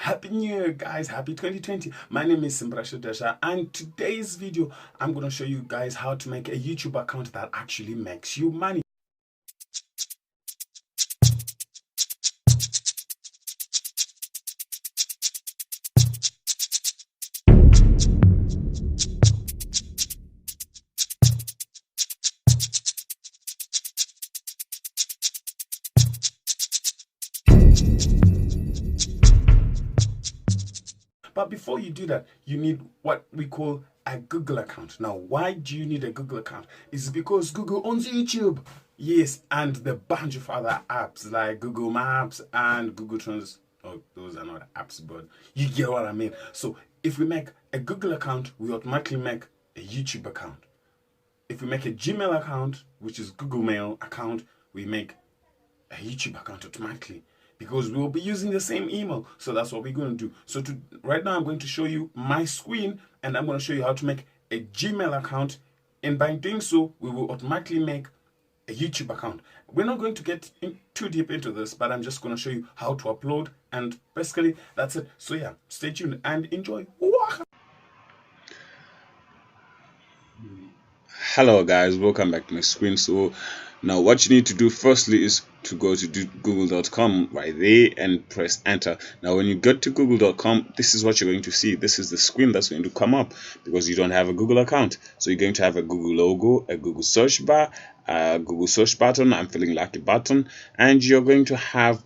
Happy New Year, guys. Happy 2020. My name is Simbrasha Desha, and today's video I'm going to show you guys how to make a YouTube account that actually makes you money. But before you do that, you need what we call a Google account. Now, why do you need a Google account? It's because Google owns YouTube. Yes, and the bunch of other apps like Google Maps and Google Trans. Oh, those are not apps, but you get what I mean. So if we make a Google account, we automatically make a YouTube account. If we make a Gmail account, which is Google Mail account, we make a YouTube account automatically, because we will be using the same email. So that's what we're going to do. So right now I'm going to show you my screen, and I'm going to show you how to make a Gmail account, and by doing so we will automatically make a YouTube account. We're not going to get too deep into this, but I'm just going to show you how to upload, and basically that's it. So yeah, stay tuned and enjoy. Hello guys, welcome back to my screen. So now what you need to do firstly is to go to google.com right there and press enter. Now when you get to google.com, this is what you're going to see. This is the screen that's going to come up because you don't have a Google account. So you're going to have a Google logo, a Google search bar, a Google search button, I'm feeling like a button, and you're going to have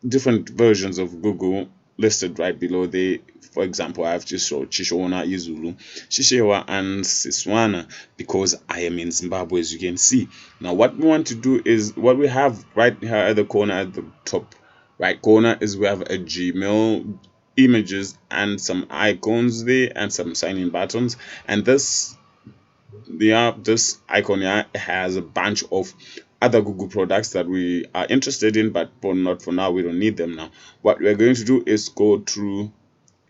different versions of Google listed right below there. For example, I have just showed Shishona, Izulu, Shishewa, and Siswana because I am in Zimbabwe, as you can see. Now, what we want to do is what we have right here at the corner, at the top right corner, is we have a Gmail images and some icons there and some sign-in buttons. And this icon here has a bunch of other Google products that we are interested in, but not for now. We don't need them now. What we're going to do is go through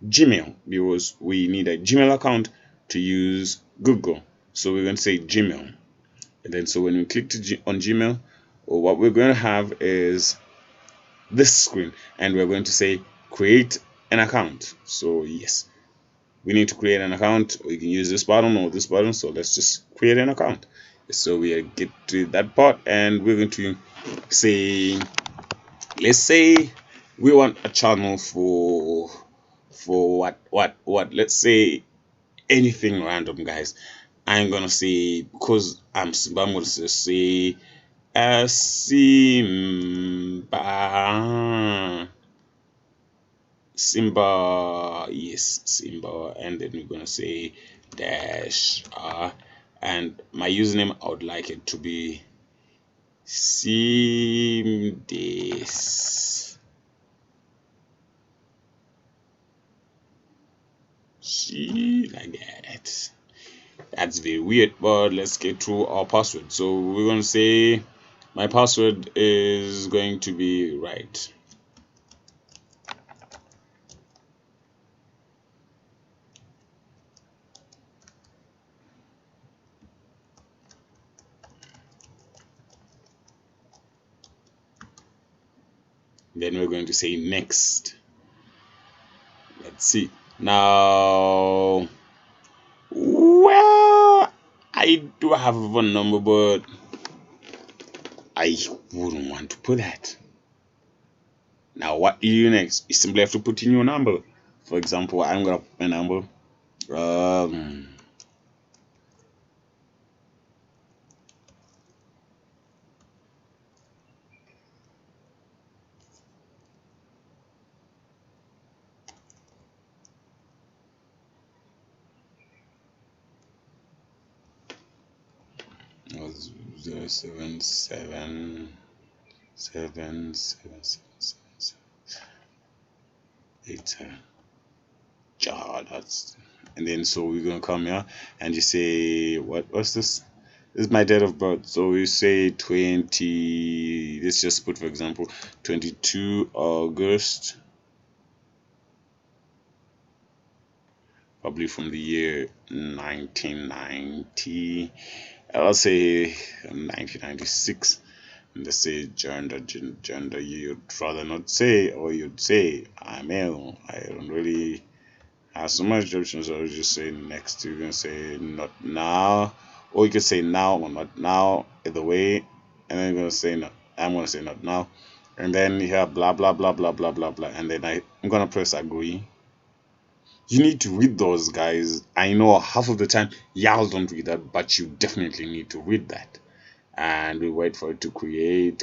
Gmail, because we need a Gmail account to use Google. So we're going to say Gmail, and then so when we click on Gmail, what we're going to have is this screen, and we're going to say create an account. So yes, we need to create an account. We can use this button or this button. So let's just create an account. So we get to that part, and we're going to say, let's say we want a channel for what let's say anything random, guys. I'm gonna say, because I'm gonna say Simba, yes, Simba, and then we're gonna say dash and my username, I would like it to be Simdes. Like that. That's very weird, but let's get to our password. So we're gonna say my password is going to be right. Then we're going to say next. Let's see. Now, well, I do have a phone number, but I wouldn't want to put that. Now, what you do next? You simply have to put in your number. For example, I'm gonna put my number. 077777778. That's, and then so we're gonna come here and you say what's this? This is my date of birth. So we say 20. Let's just put, for example, 22 August. Probably from the year 1990. I'll say 1996. And let's say gender you'd rather not say, or you'd say my mail. I don't really have so much options. So I'll just say next. You can say not now, or you can say now or not now. Either way, and then you're gonna say no. I'm gonna say not now, and then you have blah blah blah blah blah blah blah, and then I'm gonna press agree. You need to read those, guys. I know half of the time y'all don't read that, but you definitely need to read that. And we wait for it to create.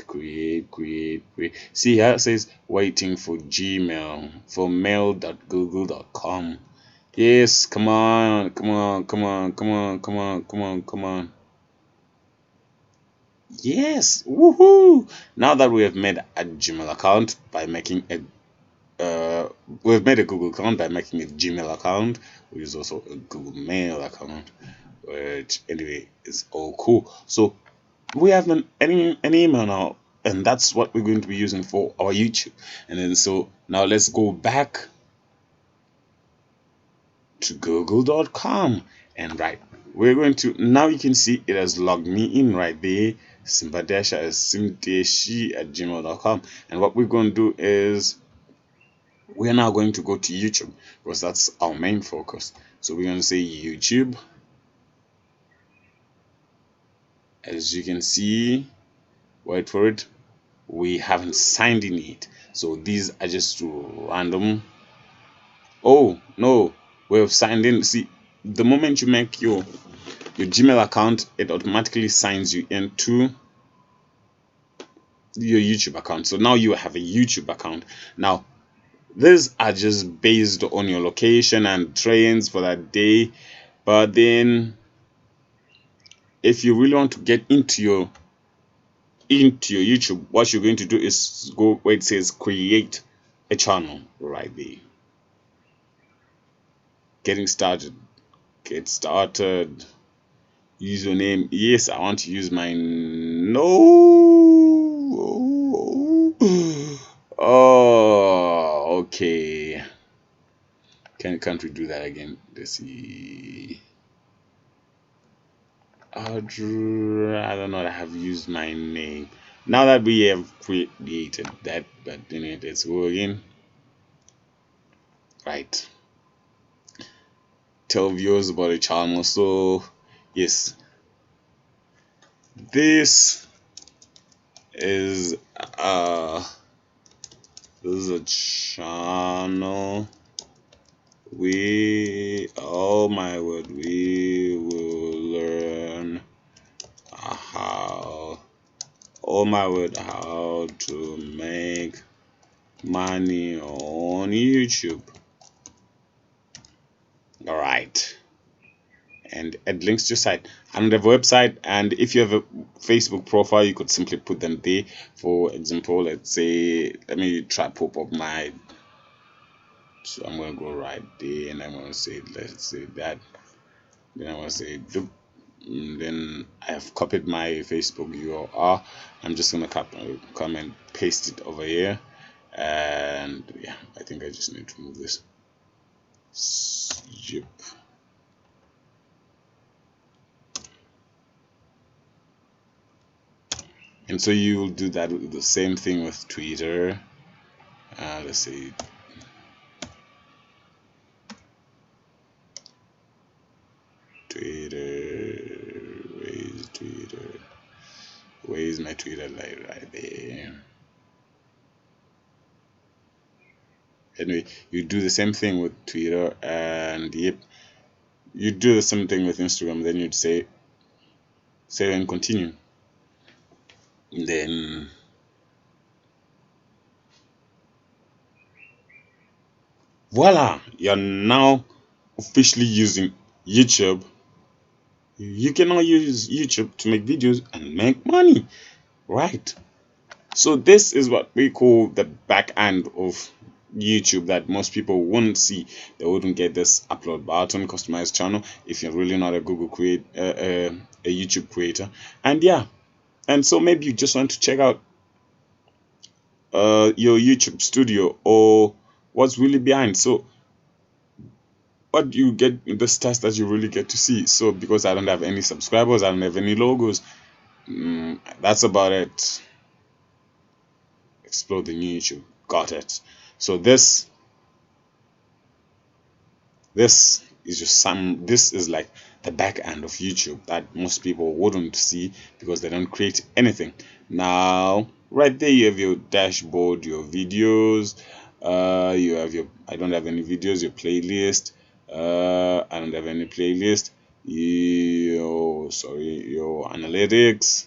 See here it says waiting for Gmail for mail.google.com. Yes, come on. Yes, woohoo! Now that we have made a Gmail account by making a we've made a Google account by making a Gmail account, which is also a Google Mail account, which anyway is all cool. So we have an email now, and that's what we're going to be using for our YouTube. And then so now let's go back to google.com, and right, we're going to, now you can see it has logged me in right there. Simbadesha is simdeshi@gmail.com, and what we're going to do is we're now going to go to YouTube because that's our main focus. So we're going to say YouTube. As you can see, wait for it, we haven't signed in yet, so these are just random. Oh no, we have signed in. See, the moment you make your Gmail account, it automatically signs you into your YouTube account. So now you have a YouTube account. Now these are just based on your location and trains for that day, but then if you really want to get into your YouTube, what you're going to do is go where it says create a channel right there. Get started. Username. Yes, I want to use mine. No. Oh, okay. Can't we do that again? Let's see. I don't know. I have used my name. Now that we have created that, but anyway, let's go again. Right. Tell viewers about the channel. So yes, this is a channel. Oh my word, we will learn how to make money on YouTube. All right, and add links to your site and the website. And if you have a Facebook profile, you could simply put them there. For example, let's say, let me try pop up my, so I'm going to go right there, and I'm going to say, let's say that, then I'm going to say then I have copied my Facebook URL. I'm just going to come and paste it over here, and yeah, I think I just need to move this. Yep. And so you will do that with the same thing with Twitter. Let's say where's my Twitter like right there. Anyway, you do the same thing with Twitter, and yep, you do the same thing with Instagram. Then you'd say save and continue. And then voila, you're now officially using YouTube. You can now use YouTube to make videos and make money, right? So this is what we call the back end of YouTube that most people wouldn't see. They wouldn't get this upload button, customize channel, if you're really not a a YouTube creator. And yeah, and so maybe you just want to check out your YouTube studio or what's really behind. So what you get, the stats that you really get to see. So because I don't have any subscribers, I don't have any logos, that's about it. Explore the new YouTube. Got it. So this This is just this is like the back end of YouTube that most people wouldn't see because they don't create anything. Now right there you have your dashboard, your videos, you have your, I don't have any videos, your playlist, I don't have any playlist, your analytics.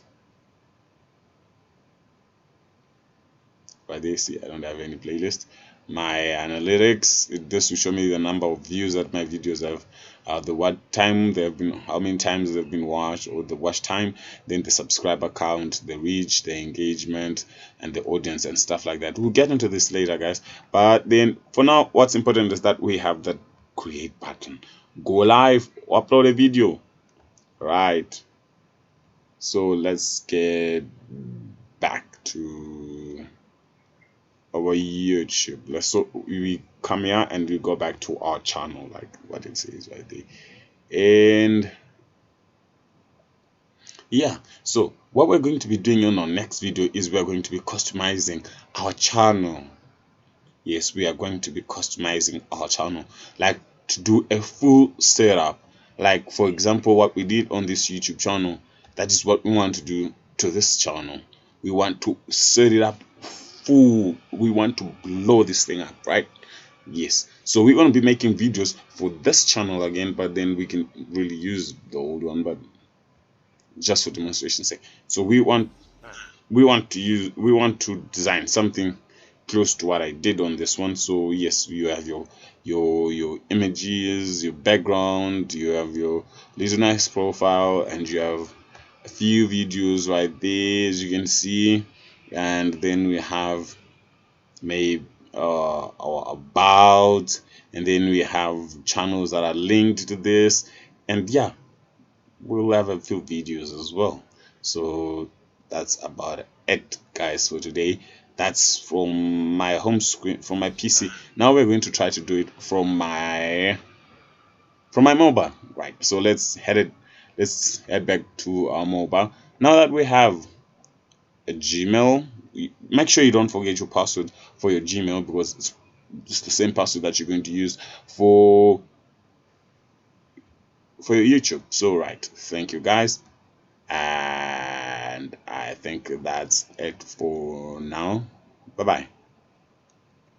Right there, see, I don't have any playlist. My analytics, this will show me the number of views that my videos have, the what time they have been, how many times they've been watched, or the watch time, then the subscriber count, the reach, the engagement, and the audience and stuff like that. We'll get into this later, guys. But then for now, what's important is that we have the create button. Go live, upload a video. Right. So let's get back to our YouTube. So we come here and we go back to our channel, like what it says right there. And yeah, so what we're going to be doing on our next video is we're going to be customizing our channel. Yes, we are going to be customizing our channel, like to do a full setup. Like for example, what we did on this YouTube channel, that is what we want to do to this channel. We want to set it up full. We want to blow this thing up, right? Yes, so we're going to be making videos for this channel again, but then we can really use the old one, but just for demonstration's sake. So we want to design something close to what I did on this one. So yes, you have your images, your background, you have your little nice profile, and you have a few videos right there, as you can see. And then we have maybe our about, and then we have channels that are linked to this, and yeah, we'll have a few videos as well. So that's about it, guys, for today. That's from my home screen, from my PC. Now we're going to try to do it from my mobile, right? So let's head back to our mobile. Now that we have a Gmail, make sure you don't forget your password for your Gmail, because it's the same password that you're going to use for your YouTube. So right, thank you guys, and I think that's it for now. Bye bye.